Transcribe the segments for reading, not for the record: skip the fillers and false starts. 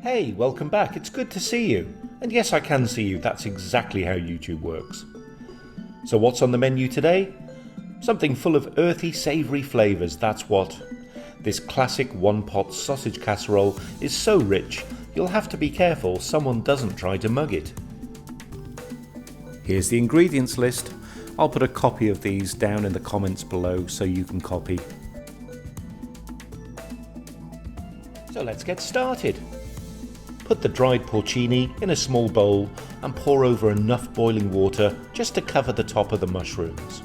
Hey, welcome back. It's good to see you. And yes, I can see you. That's exactly how YouTube works. So what's on the menu today? Something full of earthy, savoury flavours, that's what. This classic one-pot sausage casserole is so rich, you'll have to be careful someone doesn't try to mug it. Here's the ingredients list. I'll put a copy of these down in the comments below so you can copy. So let's get started. Put the dried porcini in a small bowl and pour over enough boiling water just to cover the top of the mushrooms.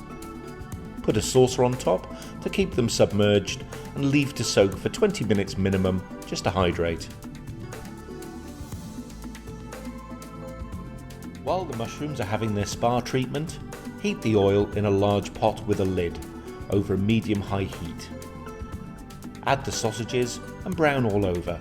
Put a saucer on top to keep them submerged and leave to soak for 20 minutes minimum just to hydrate. While the mushrooms are having their spa treatment, heat the oil in a large pot with a lid over medium-high heat. Add the sausages and brown all over.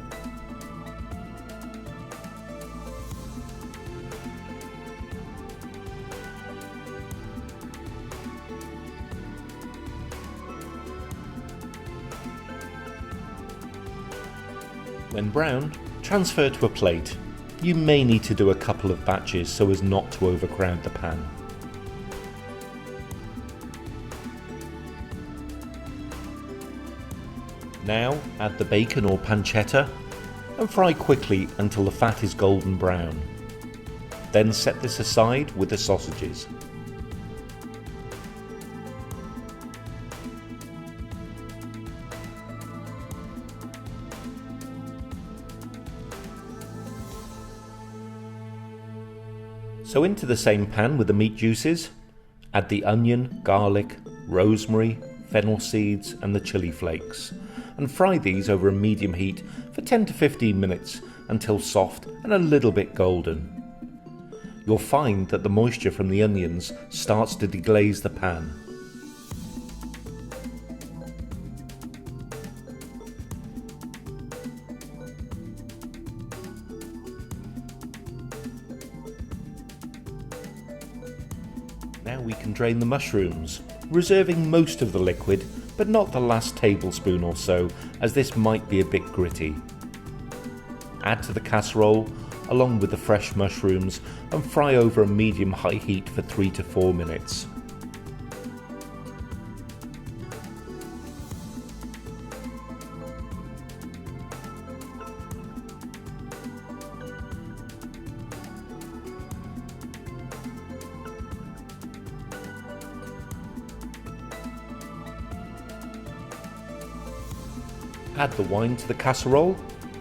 When brown, transfer to a plate. You may need to do a couple of batches so as not to overcrowd the pan. Now add the bacon or pancetta and fry quickly until the fat is golden brown. Then set this aside with the sausages. So into the same pan with the meat juices, add the onion, garlic, rosemary, fennel seeds and the chilli flakes, and fry these over a medium heat for 10 to 15 minutes until soft and a little bit golden. You'll find that the moisture from the onions starts to deglaze the pan. Now we can drain the mushrooms, reserving most of the liquid, but not the last tablespoon or so, as this might be a bit gritty. Add to the casserole, along with the fresh mushrooms, and fry over a medium-high heat for 3 to 4 minutes. Add the wine to the casserole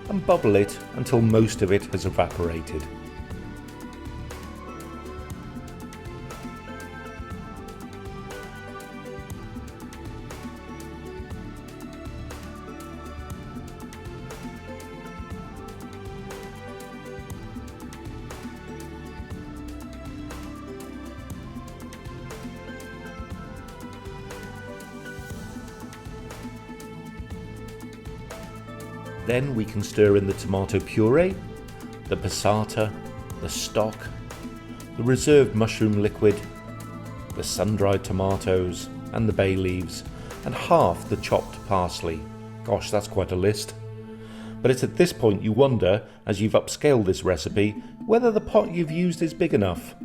and bubble it until most of it has evaporated. Then we can stir in the tomato puree, the passata, the stock, the reserved mushroom liquid, the sun-dried tomatoes and the bay leaves, and half the chopped parsley. Gosh, that's quite a list. But it's at this point you wonder, as you've upscaled this recipe, whether the pot you've used is big enough.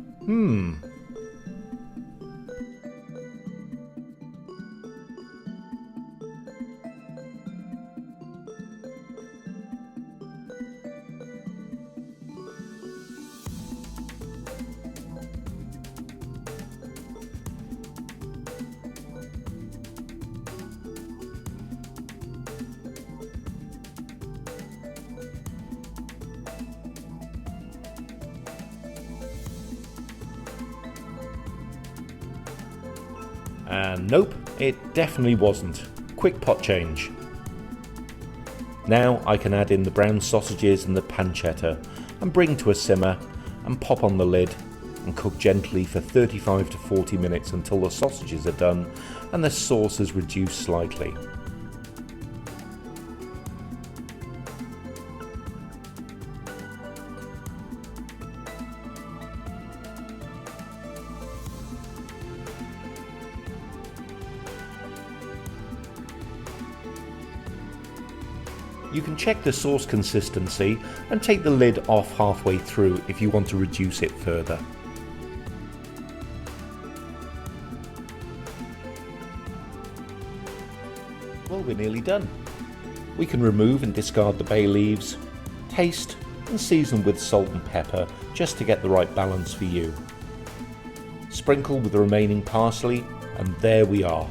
And nope, it definitely wasn't. Quick pot change. Now I can add in the brown sausages and the pancetta and bring to a simmer and pop on the lid and cook gently for 35 to 40 minutes until the sausages are done and the sauce is reduced slightly. You can check the sauce consistency and take the lid off halfway through if you want to reduce it further. Well, we're nearly done. We can remove and discard the bay leaves, taste and season with salt and pepper just to get the right balance for you. Sprinkle with the remaining parsley and there we are.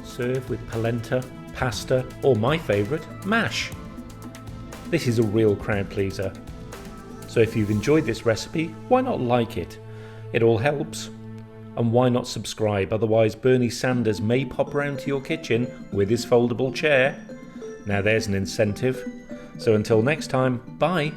Serve with polenta, pasta or my favourite, mash. This is a real crowd pleaser. So if you've enjoyed this recipe, why not like it? It all helps. And why not subscribe, otherwise Bernie Sanders may pop round to your kitchen with his foldable chair. Now there's an incentive. So until next time, bye.